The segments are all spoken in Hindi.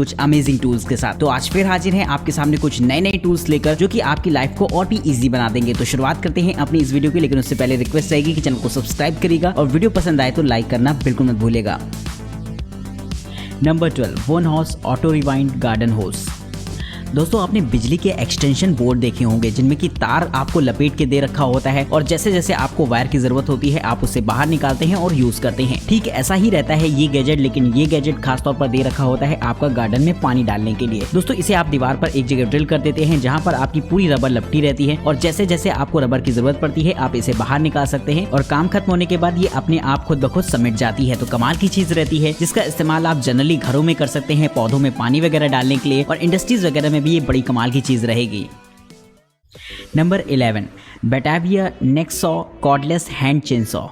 कुछ अमेजिंग टूल्स के साथ। तो आज फिर हाजिर हैं आपके सामने कुछ नए टूल्स लेकर जो कि आपकी लाइफ को और भी इजी बना देंगे। तो शुरुआत करते हैं अपनी इस वीडियो की, लेकिन उससे पहले रिक्वेस्ट रहेगी कि चैनल को सब्सक्राइब करिएगा और वीडियो पसंद आए तो लाइक करना बिल्कुल मत भूलिएगा। Number 12, one horse auto rewind garden होस। दोस्तों आपने बिजली के एक्सटेंशन बोर्ड देखे होंगे जिनमें कि तार आपको लपेट के दे रखा होता है और जैसे जैसे आपको वायर की जरूरत होती है आप उससे बाहर निकालते हैं और यूज करते हैं। ठीक ऐसा ही रहता है ये गैजेट, लेकिन ये गैजेट खासतौर पर दे रखा होता है आपका गार्डन में पानी डालने के लिए। दोस्तों इसे आप दीवार पर एक जगह ड्रिल कर देते हैं जहाँ पर आपकी पूरी रबर लपटी रहती है और जैसे जैसे आपको रबर की जरूरत पड़ती है आप इसे बाहर निकाल सकते हैं और काम खत्म होने के बाद ये अपने आप खुद ब खुद समेट जाती है। तो कमाल की चीज रहती है जिसका इस्तेमाल आप जनरली घरों में कर सकते हैं, पौधों में पानी वगैरह डालने के लिए, और इंडस्ट्रीज वगैरह में भी ये बड़ी कमाल की चीज रहेगी। Number 11, Batavia Nexxsaw cordless hand chainsaw.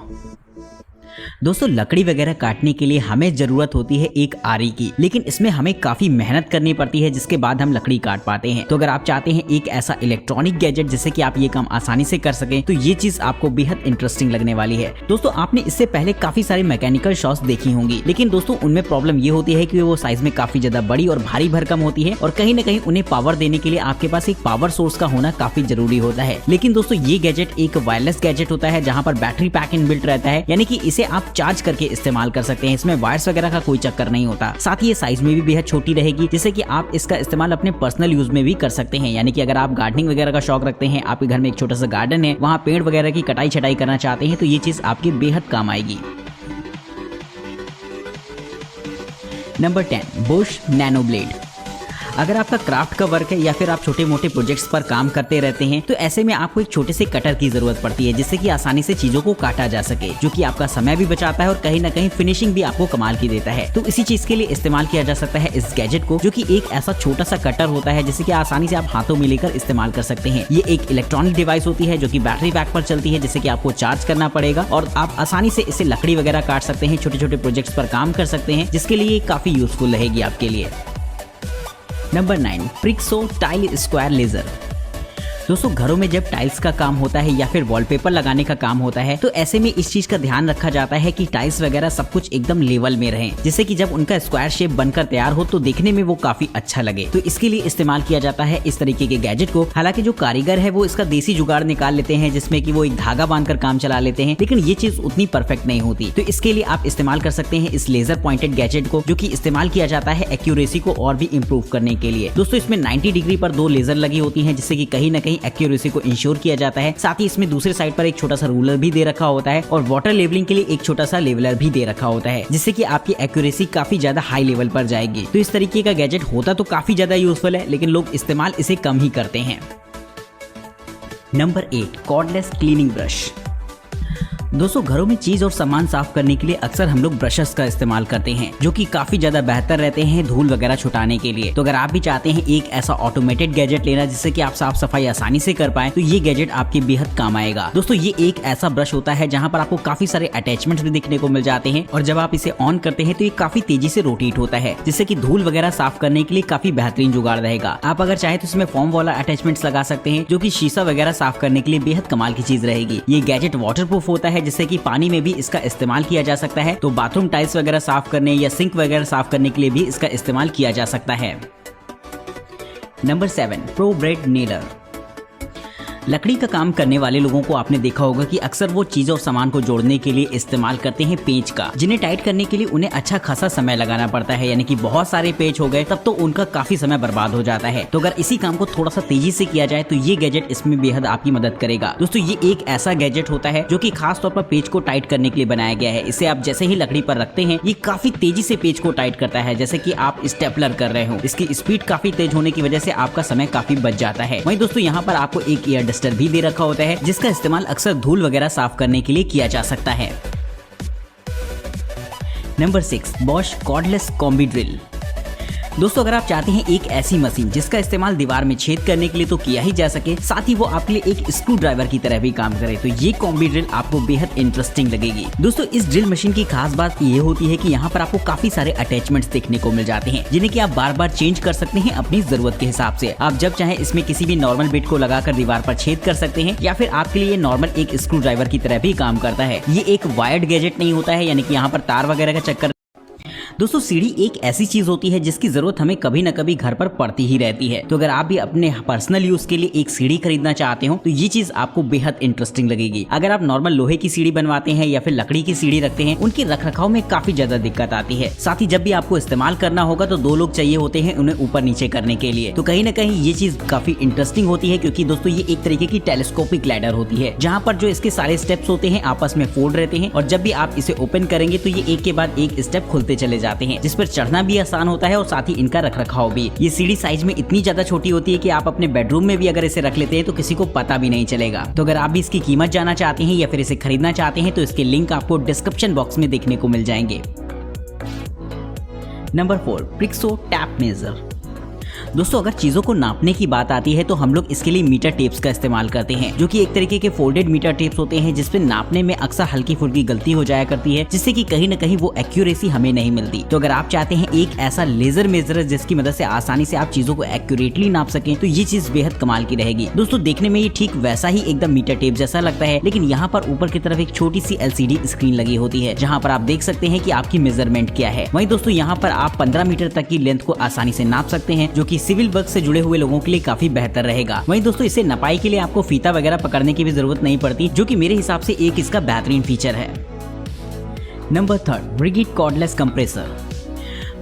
दोस्तों लकड़ी वगैरह काटने के लिए हमें जरूरत होती है एक आरी की, लेकिन इसमें हमें काफी मेहनत करनी पड़ती है जिसके बाद हम लकड़ी काट पाते हैं। तो अगर आप चाहते हैं एक ऐसा इलेक्ट्रॉनिक गैजेट जिससे कि आप ये काम आसानी से कर सकें तो ये चीज आपको बेहद इंटरेस्टिंग लगने वाली है। दोस्तों आपने इससे पहले काफी सारी मैकेनिकल शॉप्स देखी होंगी, लेकिन दोस्तों उनमें प्रॉब्लम ये होती है कि वो साइज में काफी ज्यादा बड़ी और भारी भरकम होती है और कहीं ना कहीं उन्हें पावर देने के लिए आपके पास एक पावर सोर्स का होना काफी जरूरी होता है। लेकिन दोस्तों ये गैजेट एक वायरलेस गैजेट होता है जहाँ पर बैटरी पैक इनबिल्ट रहता है, यानी कि इसे आप चार्ज करके इस्तेमाल कर सकते हैं। इसमें वायर्स वगैरह का कोई चक्कर नहीं होता। साथ ही ये साइज में भी बेहद छोटी रहेगी जिससे कि आप इसका इस्तेमाल अपने पर्सनल यूज में भी कर सकते हैं। यानी कि अगर आप गार्डनिंग वगैरह का शौक रखते हैं, आपके घर में एक छोटा सा गार्डन है, वहाँ पेड़ वगैरह की कटाई छटाई करना चाहते हैं तो ये चीज आपके बेहद काम आएगी। Number 10, Bush nano blade. अगर आपका क्राफ्ट का वर्क है या फिर आप छोटे मोटे प्रोजेक्ट्स पर काम करते रहते हैं तो ऐसे में आपको एक छोटे से कटर की जरूरत पड़ती है जिससे कि आसानी से चीजों को काटा जा सके, जो कि आपका समय भी बचाता है और कहीं ना कहीं फिनिशिंग भी आपको कमाल की देता है। तो इसी चीज के लिए इस्तेमाल किया जा सकता है इस गैजेट को, जो कि एक ऐसा छोटा सा कटर होता है जिसे कि आसानी से आप हाथों में लेकर इस्तेमाल कर सकते हैं। ये एक इलेक्ट्रॉनिक डिवाइस होती है जो कि बैटरी पैक पर चलती है जिससे कि आपको चार्ज करना पड़ेगा और आप आसानी से इसे लकड़ी वगैरह काट सकते हैं, छोटे छोटे प्रोजेक्ट्स पर काम कर सकते हैं, जिसके लिए काफी यूजफुल रहेगी आपके लिए। Number 9, Prixo tile square laser. दोस्तों घरों में जब टाइल्स का काम होता है या फिर वॉलपेपर लगाने का काम होता है तो ऐसे में इस चीज का ध्यान रखा जाता है कि टाइल्स वगैरह सब कुछ एकदम लेवल में रहे, जिससे कि जब उनका स्क्वायर शेप बनकर तैयार हो तो देखने में वो काफी अच्छा लगे। तो इसके लिए इस्तेमाल किया जाता है इस तरीके के गैजेट को। हालांकि जो कारीगर है वो इसका देसी जुगाड़ निकाल लेते हैं जिसमें कि वो एक धागा बांधकर काम चला लेते हैं, लेकिन ये चीज उतनी परफेक्ट नहीं होती। तो इसके लिए आप इस्तेमाल कर सकते हैं इस लेजर पॉइंटेड गैजेट को, जो कि इस्तेमाल किया जाता है एक्यूरेसी को और भी इम्प्रूव करने के लिए। दोस्तों इसमें 90 डिग्री पर 2 लेजर लगी होती है जिससे कि कहीं ना कहीं एक्यूरेसी को इंश्योर किया जाता है। साथ ही इसमें दूसरे साइड पर एक छोटा सा रूलर भी दे रखा होता है और वाटर लेवलिंग के लिए एक छोटा सा लेवलर भी दे रखा होता है, जिससे कि आपकी एक्यूरेसी काफी ज्यादा हाई लेवल पर जाएगी। तो इस तरीके का गैजेट होता तो काफी ज्यादा यूजफुल है, लेकिन लोग इस्तेमाल इसे कम ही करते हैं। Number 8, cordless cleaning brush. दोस्तों घरों में चीज और सामान साफ करने के लिए अक्सर हम लोग ब्रशेस का इस्तेमाल करते हैं जो कि काफी ज्यादा बेहतर रहते हैं धूल वगैरह छुटाने के लिए। तो अगर आप भी चाहते हैं एक ऐसा ऑटोमेटेड गैजेट लेना जिससे कि आप साफ सफाई आसानी से कर पाए तो ये गैजेट आपके बेहद काम आएगा। दोस्तों ये एक ऐसा ब्रश होता है जहाँ पर आपको काफी सारे अटैचमेंट्स भी देखने को मिल जाते हैं और जब आप इसे ऑन करते हैं तो ये काफी तेजी से रोटेट होता है जिससे कि धूल वगैरह साफ करने के लिए काफी बेहतरीन जुगाड़ रहेगा। आप अगर चाहे तो इसमें फोम वाला अटैचमेंट्स लगा सकते हैं जो कि शीशा वगैरह साफ करने के लिए बेहद कमाल की चीज रहेगी। ये गैजेट वाटरप्रूफ होता है जिससे कि पानी में भी इसका इस्तेमाल किया जा सकता है, तो बाथरूम टाइल्स वगैरह साफ करने या सिंक वगैरह साफ करने के लिए भी इसका इस्तेमाल किया जा सकता है। Number 7, pro bread kneader. लकड़ी का काम करने वाले लोगों को आपने देखा होगा कि अक्सर वो चीज और सामान को जोड़ने के लिए इस्तेमाल करते हैं पेंच का, जिन्हें टाइट करने के लिए उन्हें अच्छा खासा समय लगाना पड़ता है, यानी कि बहुत सारे पेंच हो गए तब तो उनका काफी समय बर्बाद हो जाता है। तो अगर इसी काम को थोड़ा सा तेजी से किया जाए तो ये गैजेट इसमें बेहद आपकी मदद करेगा। दोस्तों ये एक ऐसा गैजेट होता है जो कि खास तौर पर पेंच को टाइट करने के लिए बनाया गया है। इसे आप जैसे ही लकड़ी पर रखते हैं ये काफी तेजी से पेंच को टाइट करता है, जैसे कि आप स्टेपलर कर रहे हो। इसकी स्पीड काफी तेज होने की वजह से आपका समय काफी बच जाता है। वहीं दोस्तों यहाँ पर आपको एक एयर डस्टर भी दे रखा होता है जिसका इस्तेमाल अक्सर धूल वगैरह साफ करने के लिए किया जा सकता है। Number 6, Bosch cordless combi drill. दोस्तों अगर आप चाहते हैं एक ऐसी मशीन जिसका इस्तेमाल दीवार में छेद करने के लिए तो किया ही जा सके, साथ ही वो आपके लिए एक स्क्रू ड्राइवर की तरह भी काम करे, तो ये कॉम्बी ड्रिल आपको बेहद इंटरेस्टिंग लगेगी। दोस्तों इस ड्रिल मशीन की खास बात ये होती है कि यहाँ पर आपको काफी सारे अटैचमेंट्स देखने को मिल जाते हैं जिन्हें कि आप बार बार चेंज कर सकते हैं अपनी जरूरत के हिसाब से। आप जब चाहे इसमें किसी भी नॉर्मल बिट को लगाकर दीवार पर छेद कर सकते हैं या फिर आपके लिए नॉर्मल एक स्क्रू ड्राइवर की तरह भी काम करता है। ये एक वायर्ड गैजेट नहीं होता है, यानी कि यहाँ पर तार वगैरह का चक्कर। दोस्तों सीढ़ी एक ऐसी चीज होती है जिसकी जरूरत हमें कभी न कभी घर पर पड़ती ही रहती है। तो अगर आप भी अपने पर्सनल यूज के लिए एक सीढ़ी खरीदना चाहते हो तो ये चीज आपको बेहद इंटरेस्टिंग लगेगी। अगर आप नॉर्मल लोहे की सीढ़ी बनवाते हैं या फिर लकड़ी की सीढ़ी रखते हैं, उनके रखरखाव में काफी ज्यादा दिक्कत आती है। साथ ही जब भी आपको इस्तेमाल करना होगा तो 2 लोग चाहिए होते हैं उन्हें ऊपर नीचे करने के लिए। तो कहीं ना कहीं ये चीज काफी इंटरेस्टिंग होती है, क्योंकि दोस्तों ये एक तरीके की टेलीस्कोपिक लैडर होती है जहाँ पर जो इसके सारे स्टेप्स होते हैं आपस में फोल्ड रहते हैं, और जब भी आप इसे ओपन करेंगे तो ये एक के बाद एक स्टेप खुलते चले जाते हैं, जिस पर चढ़ना भी आसान होता है और साथ ही इनका रखरखाव भी। ये सीढ़ी साइज में इतनी ज्यादा छोटी होती है कि आप अपने बेडरूम में भी अगर इसे रख लेते हैं तो किसी को पता भी नहीं चलेगा। तो अगर आप भी इसकी कीमत जानना चाहते हैं या फिर इसे खरीदना चाहते हैं तो इसके लिंक आपको डिस्क्रिप्शन बॉक्स में देखने को मिल जाएंगे। Number 4, Prixo tape measure. दोस्तों अगर चीजों को नापने की बात आती है तो हम लोग इसके लिए मीटर टेप्स का इस्तेमाल करते हैं, जो कि एक तरीके के फोल्डेड मीटर टेप्स होते हैं जिसपे नापने में अक्सर हल्की फुल्की गलती हो जाया करती है, जिससे कि कहीं न कहीं वो एक्यूरेसी हमें नहीं मिलती। तो अगर आप चाहते हैं एक ऐसा लेजर मेजर जिसकी मदद से आसानी से आप चीजों को एक्यूरेटली नाप सकें, तो ये चीज बेहद कमाल की रहेगी। दोस्तों देखने में ये ठीक वैसा ही एकदम मीटर टेप जैसा लगता है, लेकिन यहाँ पर ऊपर की तरफ एक छोटी सी LCD स्क्रीन लगी होती है जहाँ पर आप देख सकते हैं कि आपकी मेजरमेंट क्या है। वहीं दोस्तों यहाँ पर आप 15 मीटर तक की लेंथ को आसानी से नाप सकते हैं, जो कि सिविल वर्क से जुड़े हुए लोगों के लिए काफी बेहतर रहेगा। वहीं दोस्तों इसे नपाई के लिए आपको फीता वगैरह पकड़ने की भी जरूरत नहीं पड़ती, जो कि मेरे हिसाब से एक इसका बेहतरीन फीचर है। Number 3, rigid cordless compressor.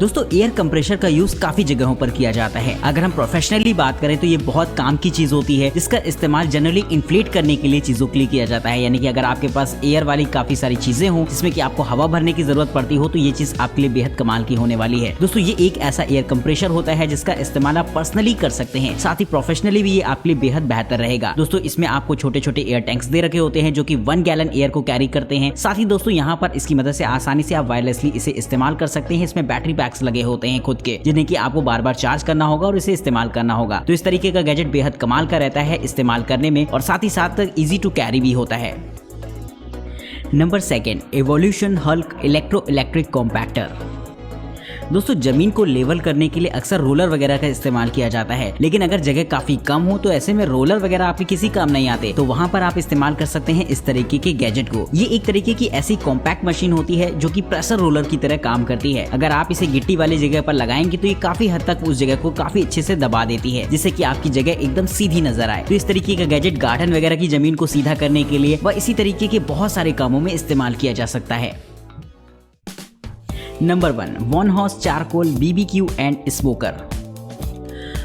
दोस्तों एयर कंप्रेसर का यूज काफी जगहों पर किया जाता है। अगर हम प्रोफेशनली बात करें तो ये बहुत काम की चीज होती है, जिसका इस्तेमाल जनरली इन्फ्लेट करने के लिए चीजों के लिए किया जाता है। यानी कि अगर आपके पास एयर वाली काफी सारी चीजें हों जिसमें कि आपको हवा भरने की जरूरत पड़ती हो, तो ये चीज आपके लिए बेहद कमाल की होने वाली है। दोस्तों ये एक ऐसा एयर कंप्रेसर होता है जिसका इस्तेमाल आप पर्सनली कर सकते हैं, साथ ही प्रोफेशनली भी ये आपके लिए बेहद बेहतर रहेगा। दोस्तों इसमें आपको छोटे छोटे एयर टैंक्स दे रखे होते हैं जो कि 1 गैलन एयर को कैरी करते हैं। साथ ही दोस्तों यहाँ पर इसकी मदद से आसानी से आप वायरलेसली इसे इस्तेमाल कर सकते हैं। इसमें बैटरी पैक्स लगे होते हैं खुद के, जिन्हें कि आपको बार बार चार्ज करना होगा और इसे इस्तेमाल करना होगा। तो इस तरीके का गैजेट बेहद कमाल का रहता है इस्तेमाल करने में, और साथ ही साथ इजी टू कैरी भी होता है। Number 2, evolution Hulk electric compactor. दोस्तों जमीन को लेवल करने के लिए अक्सर रोलर वगैरह का इस्तेमाल किया जाता है, लेकिन अगर जगह काफी कम हो तो ऐसे में रोलर वगैरह आपके किसी काम नहीं आते। तो वहाँ पर आप इस्तेमाल कर सकते हैं इस तरीके के गैजेट को। ये एक तरीके की ऐसी कॉम्पैक्ट मशीन होती है जो कि प्रेशर रोलर की तरह काम करती है। अगर आप इसे गिट्टी वाली जगह पर लगाएंगे तो ये काफी हद तक उस जगह को काफी अच्छे से दबा देती है, जिससे कि आपकी जगह एकदम सीधी नजर आए। तो इस तरीके का गैजेट गार्डन वगैरह की जमीन को सीधा करने के लिए व इसी तरीके के बहुत सारे कामों में इस्तेमाल किया जा सकता है। Number 1, one horse charcoal BBQ and smoker.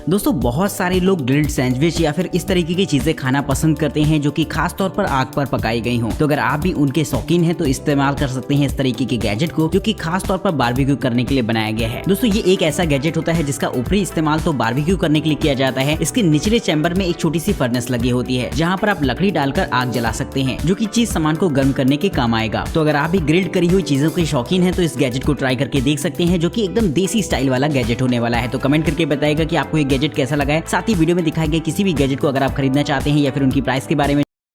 दोस्तों बहुत सारे लोग ग्रिल्ड सैंडविच या फिर इस तरीके की चीजें खाना पसंद करते हैं जो कि खास तौर पर आग पर पकाई गई हों। तो अगर आप भी उनके शौकीन हैं तो इस्तेमाल कर सकते हैं इस तरीके के गैजेट को, जो कि खास तौर पर बारबेक्यू करने के लिए बनाया गया है। दोस्तों ये एक ऐसा गैजेट होता है जिसका ऊपरी इस्तेमाल तो बारबेक्यू करने के लिए किया जाता है। इसके निचले चैम्बर में एक छोटी सी फर्नेस लगी होती है जहाँ पर आप लकड़ी डालकर आग जला सकते हैं, जो कि चीज सामान को गर्म करने के काम आएगा। तो अगर आप भी ग्रिल्ड करी हुई चीजों के शौकीन है तो इस गैजेट को ट्राई करके देख सकते हैं, जो कि एकदम देसी स्टाइल वाला गैजेट होने वाला है। तो कमेंट करके बताइएगा कि आपको ये गैजेट कैसा लगा है। साथ ही वीडियो में दिखाए गए किसी भी गैजेट को अगर आप खरीदना चाहते हैं या फिर उनकी प्राइस के बारे में